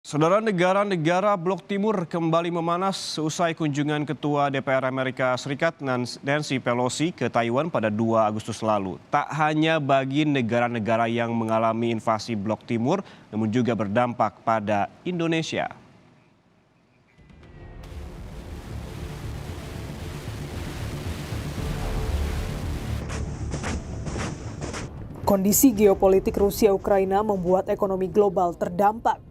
Saudara, negara-negara Blok Timur kembali memanas seusai kunjungan Ketua DPR Amerika Serikat Nancy Pelosi ke Taiwan pada 2 Agustus lalu. Tak hanya bagi negara-negara yang mengalami invasi Blok Timur, namun juga berdampak pada Indonesia. Kondisi geopolitik Rusia-Ukraina membuat ekonomi global terdampak.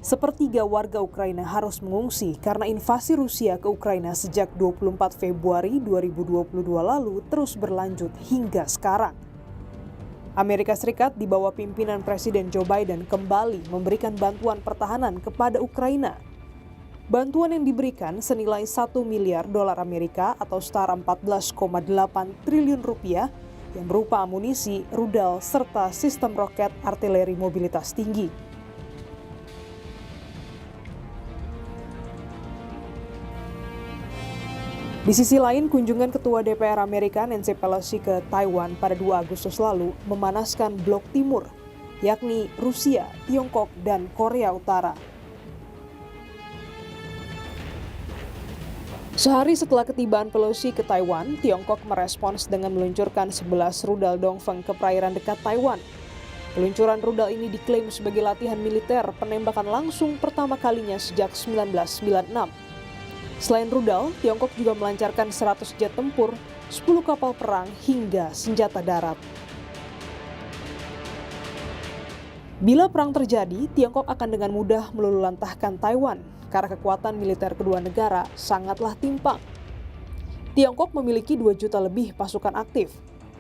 Sepertiga warga Ukraina harus mengungsi karena invasi Rusia ke Ukraina sejak 24 Februari 2022 lalu terus berlanjut hingga sekarang. Amerika Serikat di bawah pimpinan Presiden Joe Biden kembali memberikan bantuan pertahanan kepada Ukraina. Bantuan yang diberikan senilai 1 miliar dolar Amerika atau setara 14,8 triliun rupiah yang berupa amunisi, rudal, serta sistem roket artileri mobilitas tinggi. Di sisi lain, kunjungan Ketua DPR Amerika Nancy Pelosi ke Taiwan pada 2 Agustus lalu memanaskan Blok Timur, yakni Rusia, Tiongkok, dan Korea Utara. Sehari setelah ketibaan Pelosi ke Taiwan, Tiongkok merespons dengan meluncurkan 11 rudal Dongfeng ke perairan dekat Taiwan. Peluncuran rudal ini diklaim sebagai latihan militer penembakan langsung pertama kalinya sejak 1996. Selain rudal, Tiongkok juga melancarkan 100 jet tempur, 10 kapal perang, hingga senjata darat. Bila perang terjadi, Tiongkok akan dengan mudah meluluhlantahkan Taiwan karena kekuatan militer kedua negara sangatlah timpang. Tiongkok memiliki 2 juta lebih pasukan aktif,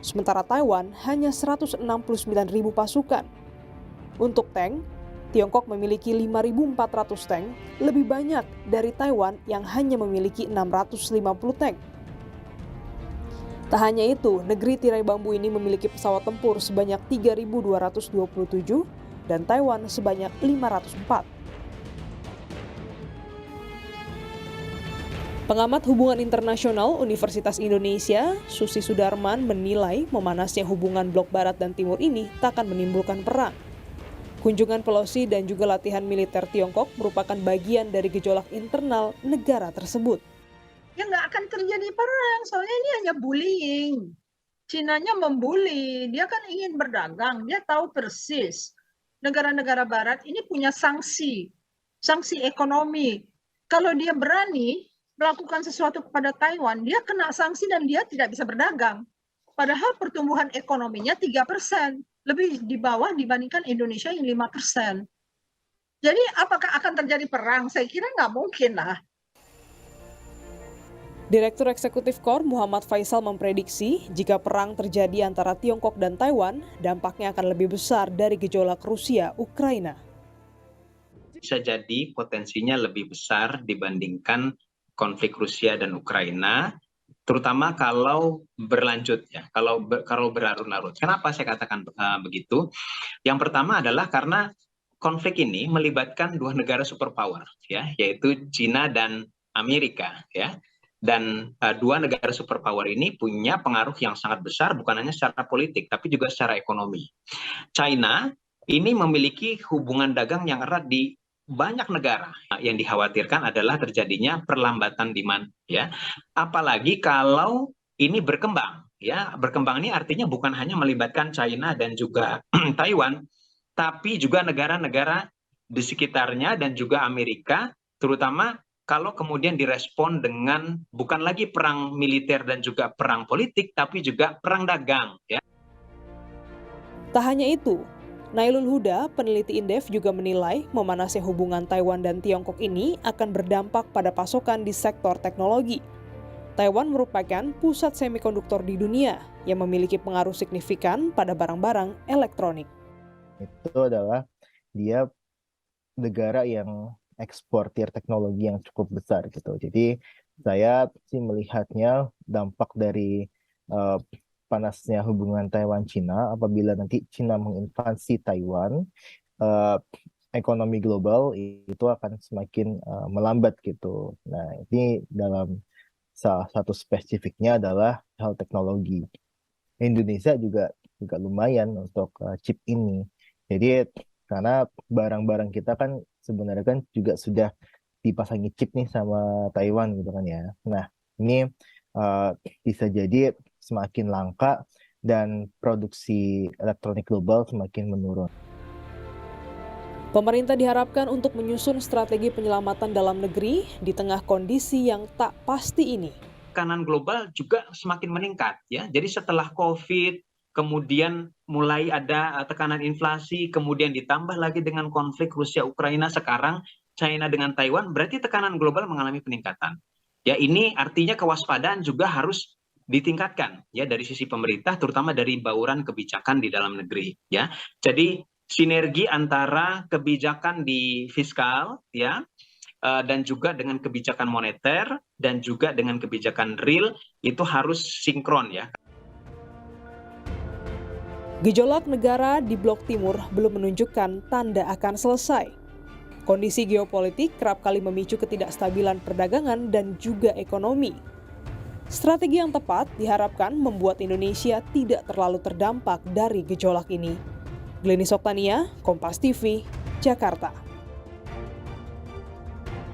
sementara Taiwan hanya 169.000 pasukan. Untuk tank, Tiongkok memiliki 5.400 tank, lebih banyak dari Taiwan yang hanya memiliki 650 tank. Tak hanya itu, negeri tirai bambu ini memiliki pesawat tempur sebanyak 3.227 dan Taiwan sebanyak 504. Pengamat hubungan internasional Universitas Indonesia, Susi Sudarman, menilai memanasnya hubungan blok barat dan timur ini tak akan menimbulkan perang. Kunjungan Pelosi dan juga latihan militer Tiongkok merupakan bagian dari gejolak internal negara tersebut. Ya nggak akan terjadi perang, soalnya ini hanya bullying. Cinanya membuli, dia kan ingin berdagang, dia tahu persis. Negara-negara barat ini punya sanksi ekonomi. Kalau dia berani melakukan sesuatu kepada Taiwan, dia kena sanksi dan dia tidak bisa berdagang. Padahal pertumbuhan ekonominya 3%, lebih di bawah dibandingkan Indonesia yang 5%. Jadi apakah akan terjadi perang? Saya kira nggak mungkin lah. Direktur Eksekutif KOR Muhammad Faisal memprediksi jika perang terjadi antara Tiongkok dan Taiwan, dampaknya akan lebih besar dari gejolak Rusia-Ukraina. Bisa jadi potensinya lebih besar dibandingkan konflik Rusia dan Ukraina, terutama kalau berlanjut ya, kalau berlarut-larut. Kenapa saya katakan begitu? Yang pertama adalah karena konflik ini melibatkan 2 negara superpower, ya, yaitu China dan Amerika, ya. Dan 2 negara superpower ini punya pengaruh yang sangat besar, bukan hanya secara politik, tapi juga secara ekonomi. China ini memiliki hubungan dagang yang erat di banyak negara. Yang dikhawatirkan adalah terjadinya perlambatan demand, ya. Apalagi kalau ini berkembang, ya. Berkembang ini artinya bukan hanya melibatkan China dan juga Taiwan, tapi juga negara-negara di sekitarnya dan juga Amerika, terutama kalau kemudian direspon dengan bukan lagi perang militer dan juga perang politik, tapi juga perang dagang, ya. Tak hanya itu, Nailul Huda, peneliti Indef, juga menilai memanasnya hubungan Taiwan dan Tiongkok ini akan berdampak pada pasokan di sektor teknologi. Taiwan merupakan pusat semikonduktor di dunia yang memiliki pengaruh signifikan pada barang-barang elektronik. Itu adalah dia negara yang eksportir teknologi yang cukup besar gitu. Jadi saya sih melihatnya dampak dari panasnya hubungan Taiwan-Cina apabila nanti Cina menginvasi Taiwan, ekonomi global itu akan semakin melambat gitu. Nah, ini dalam salah satu spesifiknya adalah hal teknologi. Indonesia juga lumayan untuk chip ini. Jadi karena barang-barang kita kan sebenarnya kan juga sudah dipasangi chip nih sama Taiwan gitu kan ya. Nah, ini bisa jadi semakin langka dan produksi elektronik global semakin menurun. Pemerintah diharapkan untuk menyusun strategi penyelamatan dalam negeri di tengah kondisi yang tak pasti ini. Tekanan global juga semakin meningkat ya. Jadi setelah COVID, kemudian mulai ada tekanan inflasi, kemudian ditambah lagi dengan konflik Rusia Ukraina, sekarang China dengan Taiwan, berarti tekanan global mengalami peningkatan. Ya, ini artinya kewaspadaan juga harus ditingkatkan ya dari sisi pemerintah, terutama dari bauran kebijakan di dalam negeri ya. Jadi sinergi antara kebijakan di fiskal ya dan juga dengan kebijakan moneter dan juga dengan kebijakan real itu harus sinkron ya. Gejolak negara di Blok Timur belum menunjukkan tanda akan selesai. Kondisi geopolitik kerap kali memicu ketidakstabilan perdagangan dan juga ekonomi. Strategi yang tepat diharapkan membuat Indonesia tidak terlalu terdampak dari gejolak ini. Glenis Oktania, Kompas TV, Jakarta.